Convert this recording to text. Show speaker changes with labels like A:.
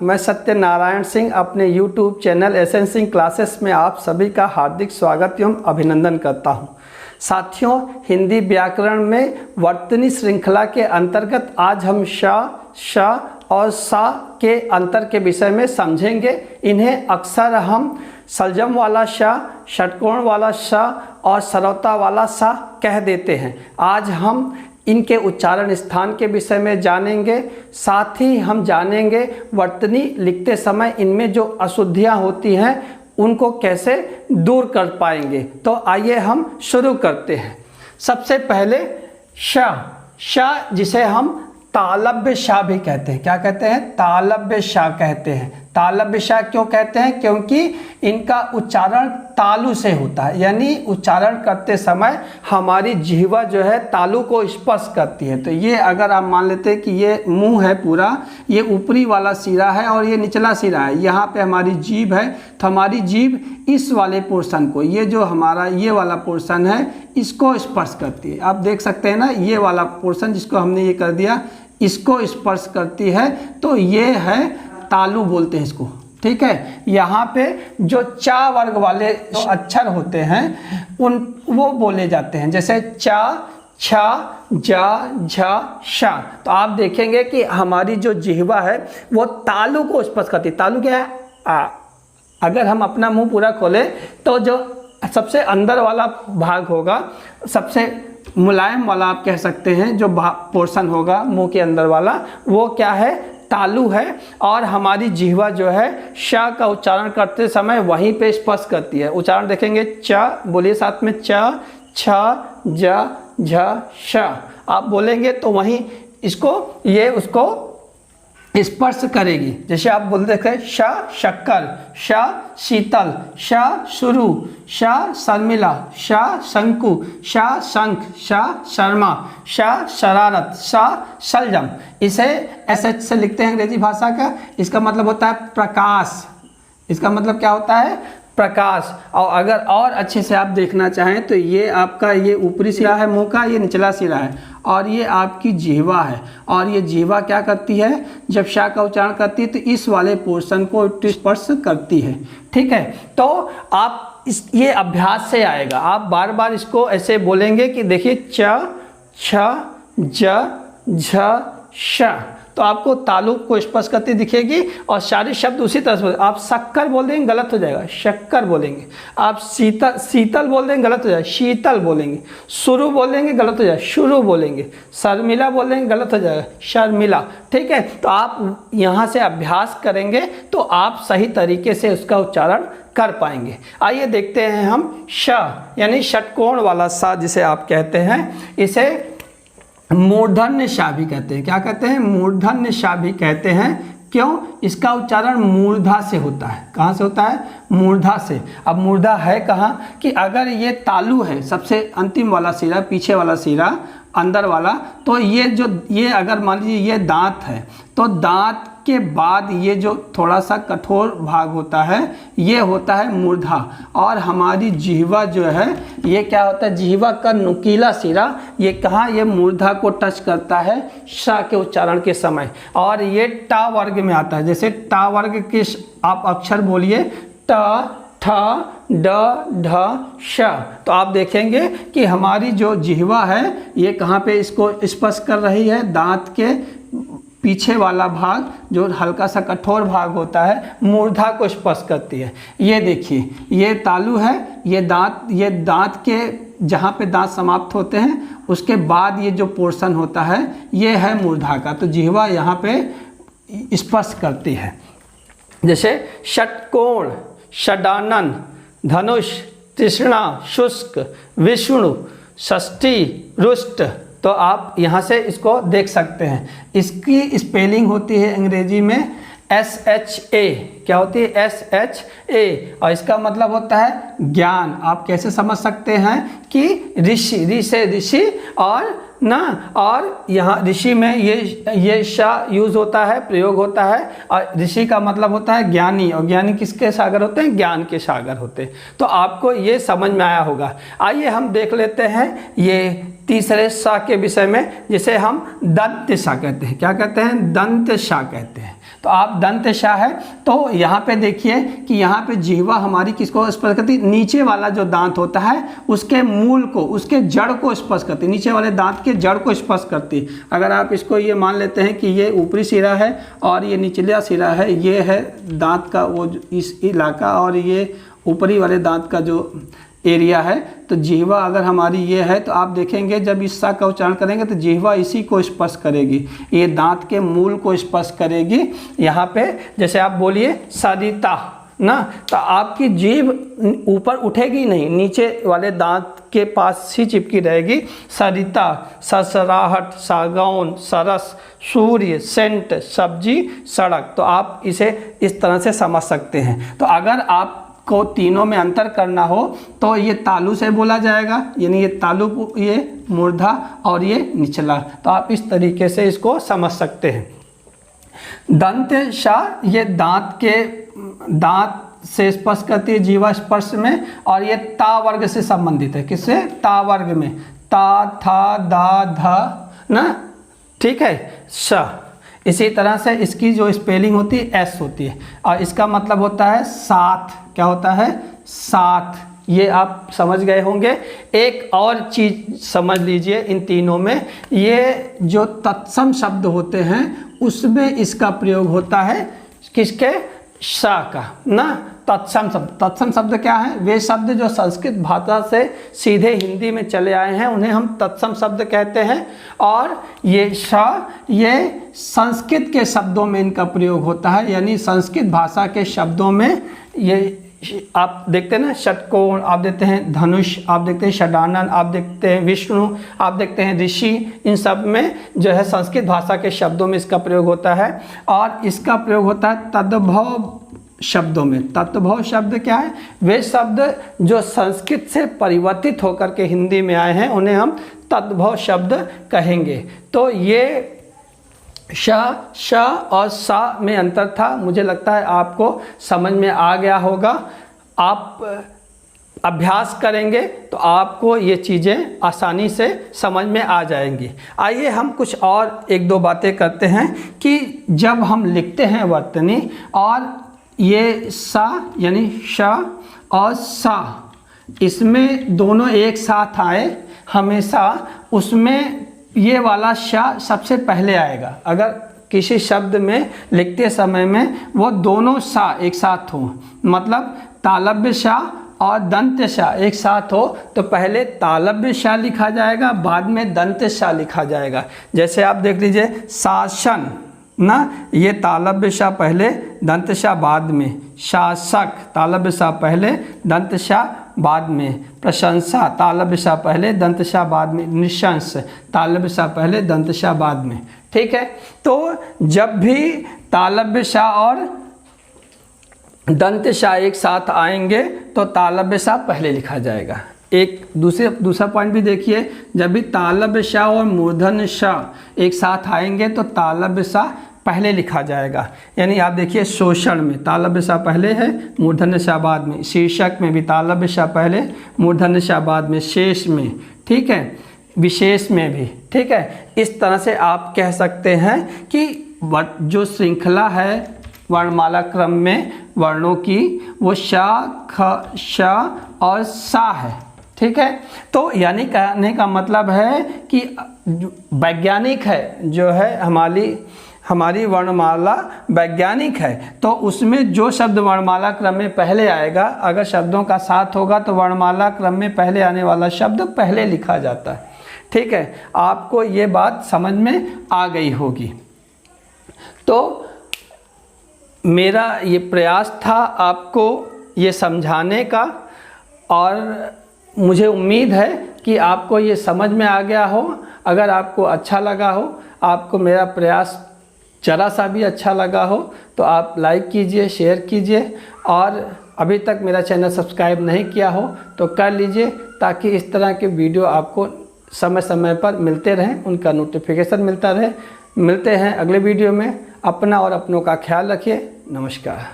A: मैं सत्यनारायण सिंह अपने YouTube channel SN Singh classes में आप सभी का हार्दिक स्वागत एवं अभिनंदन करता हूं। साथियों, हिंदी व्याकरण में वर्तनी श्रृंखला के अंतर्गत आज हम श और सा के अंतर के विषय में समझेंगे। इन्हें अक्सर हम सलजम वाला श, षटकोण वाला श और सरौता वाला सा कह देते हैं। आज हम इनके उच्चारण स्थान के विषय में जानेंगे। साथ ही हम जानेंगे वर्तनी लिखते समय इनमें जो अशुद्धियाँ होती हैं उनको कैसे दूर कर पाएंगे। तो आइए हम शुरू करते हैं। सबसे पहले श जिसे हम तालव्य श भी कहते हैं। क्या कहते हैं? तालव्य श कहते हैं। तालव्य श क्यों कहते हैं? क्योंकि इनका उच्चारण तालु से होता है, यानी उच्चारण करते समय हमारी जिह्वा जो है तालु को स्पर्श करती है। तो ये अगर आप मान लेते हैं कि ये मुंह है पूरा, ये ऊपरी वाला सिरा है और ये निचला सिरा है, यहाँ पे हमारी जीभ है, तो हमारी जीभ इस वाले पोर्शन को, ये जो हमारा ये वाला पोर्शन है, इसको स्पर्श करती है। आप देख सकते हैं ना, ये वाला पोर्शन जिसको हमने ये कर दिया, इसको स्पर्श करती है, तो ये है तालु बोलते हैं इसको। ठीक है। यहाँ पे जो चा वर्ग वाले अक्षर होते हैं वो बोले जाते हैं, जैसे चा, छा, जा, झा, शा। तो आप देखेंगे कि हमारी जो जिह्वा है वो तालु को स्पर्श करती है। तालु क्या है? आ। अगर हम अपना मुंह पूरा खोलें तो जो सबसे अंदर वाला भाग होगा, सबसे मुलायम वाला आप कह सकते हैं, जो पोर्शन होगा मुंह के अंदर वाला, वो क्या है? तालु है। और हमारी जिह्वा जो है श का उच्चारण करते समय वहीं पे स्पर्श करती है। उच्चारण देखेंगे, च बोलिए साथ में, च, छ, ज, झ, श। आप बोलेंगे तो वहीं इसको ये उसको स्पर्श करेगी। जैसे आप बोलते थे श शक्कर, श शीतल, श शुरू, श शर्मिला, श शंकु, श शंख, श शर्मा, श शरारत, श शलजम। इसे SH से लिखते हैं अंग्रेजी भाषा का। इसका मतलब होता है प्रकाश। इसका मतलब क्या होता है? प्रकाश। और अगर और अच्छे से आप देखना चाहें तो ये आपका ये ऊपरी सिरा है मुंह का, ये निचला सिरा है, और ये आपकी जिह्वा है। और ये जिह्वा क्या करती है? जब श का उच्चारण करती है तो इस वाले पोर्शन को स्पर्श करती है। ठीक है। तो आप ये अभ्यास से आएगा। आप बार बार इसको ऐसे बोलेंगे कि देखिए, च, छ, ज, झ, श। तो आपको तालु को स्पर्श करती दिखेगी और सारे शब्द उसी तरह से। आप शक्कर बोल देंगे गलत हो जाएगा, शक्कर बोलेंगे। आप शीतल बोल देंगे गलत हो जाएगा, शीतल बोलेंगे। शुरू बोलेंगे गलत हो जाएगा, शुरू बोलेंगे। शर्मिला बोलेंगे गलत हो जाएगा, शर्मिला। ठीक है। तो आप यहाँ से अभ्यास करेंगे तो आप सही तरीके से उसका उच्चारण कर पाएंगे। आइए देखते हैं हम श, यानी षटकोण वाला सा जिसे आप कहते हैं, इसे मूर्धन्य श भी कहते हैं। क्या कहते हैं? मूर्धन्य श भी कहते हैं। क्यों? इसका उच्चारण मूर्धा से होता है। कहाँ से होता है? मूर्धा से। अब मूर्धा है कहाँ? कि अगर ये तालु है, सबसे अंतिम वाला सिरा, पीछे वाला सिरा, अंदर वाला, तो ये अगर मान लीजिए ये दांत है, तो दांत के बाद ये जो थोड़ा सा कठोर भाग होता है ये होता है मूर्धा। और हमारी जिह्वा जो है ये क्या होता है? जिह्वा का नुकीला सिरा ये कहाँ? ये मूर्धा को टच करता है श के उच्चारण के समय, और ये टा वर्ग में आता है। जैसे टा वर्ग के आप अक्षर बोलिए, ट, ठ, ड, ढ, श। तो आप देखेंगे कि हमारी जो जिह्वा है ये कहाँ पे इसको स्पर्श कर रही है? दांत के पीछे वाला भाग, जो हल्का सा कठोर भाग होता है, मूर्धा को स्पर्श करती है। ये देखिए, ये तालु है, ये दांत के जहाँ पे दांत समाप्त होते हैं उसके बाद ये जो पोर्शन होता है ये है मूर्धा का। तो जिह्वा यहाँ पे स्पर्श करती है। जैसे षटकोण, षडानन, धनुष, तृष्णा, शुष्क, विष्णु, षष्ठी, रुष्ट। तो आप यहाँ से इसको देख सकते हैं। इसकी स्पेलिंग होती है अंग्रेजी में SHA। क्या होती है? SHA। और इसका मतलब होता है ज्ञान। आप कैसे समझ सकते हैं कि ऋषि, ऋषि और ना, और यहाँ ऋषि में ये श यूज होता है, प्रयोग होता है। और ऋषि का मतलब होता है ज्ञानी, और ज्ञानी किसके सागर होते हैं? ज्ञान के सागर होते हैं। तो आपको ये समझ में आया होगा। आइए हम देख लेते हैं ये तीसरे सा के विषय में, जिसे हम दंत सा कहते हैं। क्या कहते हैं? दंत सा कहते हैं। तो आप दंत शा है तो यहाँ पे देखिए कि यहाँ पे जिह्वा हमारी किसको स्पर्श करती, नीचे वाला जो दांत होता है उसके मूल को, उसके जड़ को स्पर्श करती, नीचे वाले दांत के जड़ को स्पर्श करती। अगर आप इसको ये मान लेते हैं कि ये ऊपरी सिरा है और ये निचला सिरा है, ये है दांत का वो इस इलाका और ये ऊपरी वाले दांत का जो एरिया है, तो जिह्वा अगर हमारी ये है तो आप देखेंगे जब इस सा का उच्चारण करेंगे तो जिह्वा इसी को स्पर्श करेगी, ये दांत के मूल को स्पर्श करेगी। यहाँ पे जैसे आप बोलिए सरिता ना, तो आपकी जीभ ऊपर उठेगी नहीं, नीचे वाले दांत के पास ही चिपकी रहेगी। सरिता, सरसराहट, सागौन, सरस, सूर्य, सेंट, सब्जी, सड़क। तो आप इसे इस तरह से समझ सकते हैं। तो अगर आप को तीनों में अंतर करना हो तो ये तालु से बोला जाएगा, यानी ये तालु, ये मूर्धा और ये निचला। तो आप इस तरीके से इसको समझ सकते हैं। दंत शा ये दांत से स्पर्श करती है जीवा स्पर्श में, और ये ता वर्ग से संबंधित है। किससे? ता वर्ग में, ता, था, दा, ध ना, ठीक है, श। इसी तरह से इसकी जो स्पेलिंग होती है एस होती है, और इसका मतलब होता है साथ। क्या होता है? साथ। ये आप समझ गए होंगे। एक और चीज़ समझ लीजिए इन तीनों में, ये जो तत्सम शब्द होते हैं उसमें इसका प्रयोग होता है। किसके? सा का ना, तत्सम शब्द। तत्सम शब्द क्या है? वे शब्द जो संस्कृत भाषा से सीधे हिंदी में चले आए हैं उन्हें हम तत्सम शब्द कहते हैं। और ये श, ये संस्कृत के शब्दों में इनका प्रयोग होता है, यानी संस्कृत भाषा के शब्दों में ये आप देखते हैं ना, षटकोण, आप देखते हैं धनुष, आप देखते हैं षडानन, आप देखते हैं विष्णु, आप देखते हैं ऋषि, इन सब में जो है संस्कृत भाषा के शब्दों में इसका प्रयोग होता है। और इसका प्रयोग होता है तद्भव शब्दों में। तद्भव शब्द क्या है? वे शब्द जो संस्कृत से परिवर्तित होकर के हिंदी में आए हैं उन्हें हम तद्भव शब्द कहेंगे। तो ये श, श और सा में अंतर था। मुझे लगता है आपको समझ में आ गया होगा। आप अभ्यास करेंगे तो आपको ये चीज़ें आसानी से समझ में आ जाएंगी। आइए हम कुछ और एक दो बातें करते हैं कि जब हम लिखते हैं वर्तनी और ये सा यानी श और सा, इसमें दोनों एक साथ आए हमेशा, उसमें ये वाला श सबसे पहले आएगा। अगर किसी शब्द में लिखते समय में वो दोनों सा एक साथ हो, मतलब तालव्य शा और दंत शा एक साथ हो, तो पहले तालव्य शा लिखा जाएगा, बाद में दंत शा लिखा जाएगा। जैसे आप देख लीजिए शासन ना, ये तालव्य शा पहले, दंत शा बाद में। शासक, तालव्य शा पहले, दंत शा बाद में। प्रशंसा, तालव्य शा पहले, दंत शा बाद में। निशंस, तालव्य शा पहले, दंत शा बाद में। ठीक है, तो जब भी तालव्य शा और दंत शा एक साथ आएंगे तो तालव्य शा पहले लिखा जाएगा। एक दूसरा पॉइंट भी देखिए, जब भी तालव्य शा और मूर्धन्य शा एक साथ आएंगे तो तालव्य शा पहले लिखा जाएगा। यानी आप देखिए शोषण में तालव्य शा पहले है, मूर्धन्य शा बाद में। शीर्षक में भी तालव्य शा पहले, मूर्धन्य शा बाद में। शेष में, ठीक है, विशेष में भी, ठीक है। इस तरह से आप कह सकते हैं कि जो श्रृंखला है वर्णमाला क्रम में वर्णों की, वो शा, ख, शा और सा है। ठीक है, तो यानी कहने का मतलब है कि वैज्ञानिक है, जो है हमारी वर्णमाला वैज्ञानिक है, तो उसमें जो शब्द वर्णमाला क्रम में पहले आएगा, अगर शब्दों का साथ होगा तो वर्णमाला क्रम में पहले आने वाला शब्द पहले लिखा जाता है। ठीक है, आपको ये बात समझ में आ गई होगी। तो मेरा ये प्रयास था आपको ये समझाने का, और मुझे उम्मीद है कि आपको ये समझ में आ गया हो। अगर आपको अच्छा लगा हो, आपको मेरा प्रयास जरा सा भी अच्छा लगा हो, तो आप लाइक कीजिए, शेयर कीजिए, और अभी तक मेरा चैनल सब्सक्राइब नहीं किया हो तो कर लीजिए, ताकि इस तरह के वीडियो आपको समय समय पर मिलते रहें, उनका नोटिफिकेशन मिलता रहे। मिलते हैं अगले वीडियो में। अपना और अपनों का ख्याल रखिए। नमस्कार।